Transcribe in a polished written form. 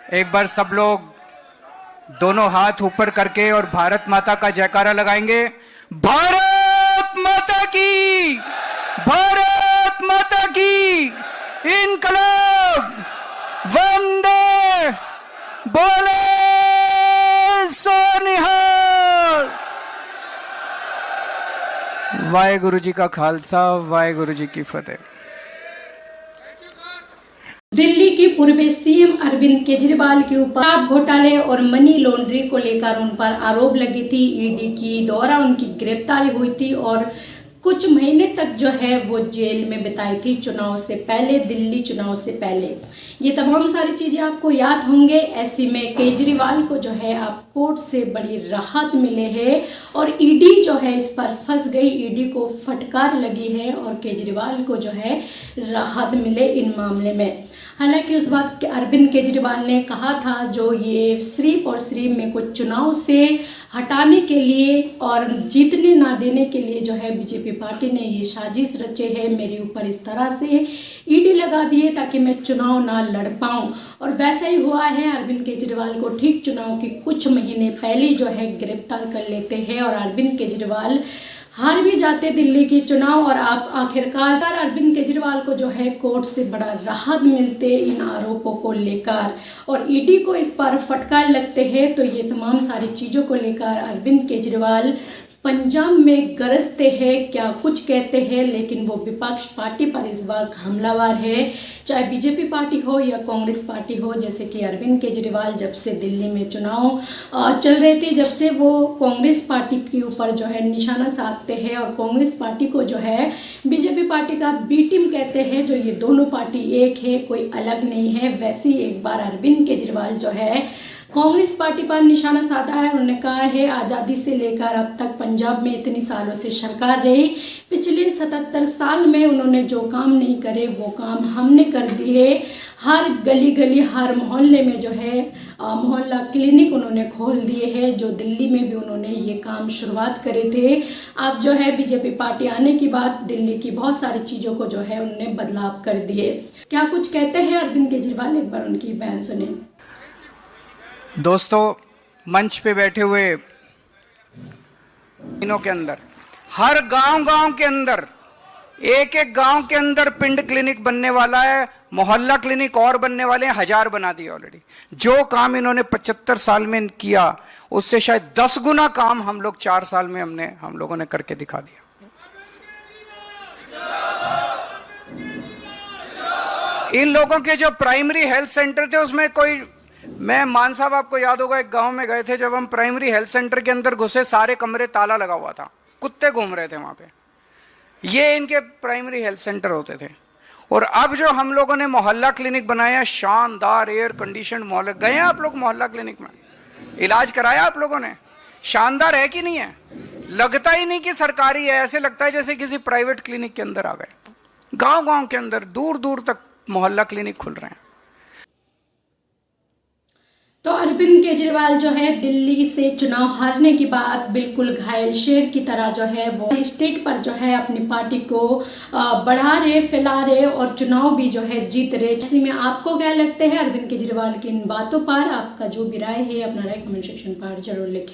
एक बार सब लोग दोनों हाथ ऊपर करके और भारत माता का जयकारा लगाएंगे। भारत माता की, भारत माता की, इनकलाब, वंदे, बोले सो निहाल। वाहेगुरु जी का खालसा, वाहेगुरु जी की फतेह। दिल्ली के पूर्व सीएम अरविंद केजरीवाल के ऊपर शराब घोटाले और मनी लॉन्ड्रिंग को लेकर उन पर आरोप लगे थी। ईडी की द्वारा उनकी गिरफ्तारी हुई थी और कुछ महीने तक जो है वो जेल में बिताई थी चुनाव से पहले, दिल्ली चुनाव से पहले। ये तमाम सारी चीज़ें आपको याद होंगे। ऐसे में केजरीवाल को जो है आप कोर्ट से बड़ी राहत मिले है और ईडी जो है इस पर फंस गई, ईडी को फटकार लगी है और केजरीवाल को जो है राहत मिले इन मामले में। हालांकि उस वक्त अरविंद केजरीवाल ने कहा था जो ये सिर्फ और सिर्फ मेरे को चुनाव से हटाने के लिए और जीतने ना देने के लिए जो है बीजेपी पार्टी ने ये साजिश रचे है, मेरे ऊपर इस तरह से ईडी लगा दिए ताकि मैं चुनाव ना लड़ पाऊं। और वैसा ही हुआ है, अरविंद केजरीवाल को ठीक चुनाव के कुछ महीने पहले जो है गिरफ्तार कर लेते हैं और अरविंद केजरीवाल हार भी जाते दिल्ली के चुनाव और आप आखिरकार अरविंद केजरीवाल को जो है कोर्ट से बड़ा राहत मिलते इन आरोपों को लेकर और ईडी को इस पर फटकार लगते हैं। तो ये तमाम सारी चीज़ों को लेकर अरविंद केजरीवाल पंजाब में गरजते हैं, क्या कुछ कहते हैं, लेकिन वो विपक्ष पार्टी पर इस बार हमलावर है, चाहे बीजेपी पार्टी हो या कांग्रेस पार्टी हो। जैसे कि अरविंद केजरीवाल जब से दिल्ली में चुनाव चल रहे थे, जब से वो कांग्रेस पार्टी के ऊपर जो है निशाना साधते हैं और कांग्रेस पार्टी को जो है बीजेपी पार्टी का बी टीम कहते हैं, जो ये दोनों पार्टी एक है, कोई अलग नहीं है। वैसे ही एक बार अरविंद केजरीवाल जो है कांग्रेस पार्टी पर निशाना साधा है। उन्होंने कहा है आज़ादी से लेकर अब तक पंजाब में इतनी सालों से सरकार रही, पिछले 77 साल में उन्होंने जो काम नहीं करे वो काम हमने कर दिए। हर गली गली, हर मोहल्ले में जो है मोहल्ला क्लिनिक उन्होंने खोल दिए हैं, जो दिल्ली में भी उन्होंने ये काम शुरुआत करे थे। अब जो है बीजेपी पार्टी आने के बाद दिल्ली की बहुत सारी चीज़ों को जो है उन्होंने बदलाव कर दिए। क्या कुछ कहते हैं अरविंद केजरीवाल, एक बार उनकी बयान सुने। दोस्तों, मंच पे बैठे हुए दिनों के अंदर हर गांव के अंदर, एक एक गांव के अंदर पिंड क्लिनिक बनने वाला है, मोहल्ला क्लिनिक और बनने वाले हैं, 1000 बना दिए ऑलरेडी। जो काम इन्होंने 75 साल में किया उससे शायद 10 गुना काम हम लोग 4 साल में हम लोगों ने करके दिखा दिया। इन लोगों के जो प्राइमरी हेल्थ सेंटर थे उसमें कोई, मैं मान साहब आपको याद होगा एक गांव में गए थे, जब हम प्राइमरी हेल्थ सेंटर के अंदर घुसे सारे कमरे ताला लगा हुआ था, कुत्ते घूम रहे थे वहां पे। ये इनके प्राइमरी हेल्थ सेंटर होते थे। और अब जो हम लोगों ने मोहल्ला क्लिनिक बनाया, शानदार एयर कंडीशन मोहल्ला, गए आप लोग मोहल्ला क्लिनिक में, इलाज कराया आप लोगों ने? शानदार है कि नहीं है? लगता ही नहीं कि सरकारी है, ऐसे लगता है जैसे किसी प्राइवेट क्लिनिक के अंदर आ गए। गांव गांव के अंदर दूर दूर तक मोहल्ला क्लिनिक खुल रहे हैं। तो अरविंद केजरीवाल जो है दिल्ली से चुनाव हारने के बाद बिल्कुल घायल शेर की तरह जो है वो स्टेट पर जो है अपनी पार्टी को बढ़ा रहे, फैला रहे और चुनाव भी जो है जीत रहे। इसी में आपको क्या लगता है अरविंद केजरीवाल की इन बातों पर? आपका जो भी राय है अपना राय कमेंट सेक्शन पर जरूर लिखें।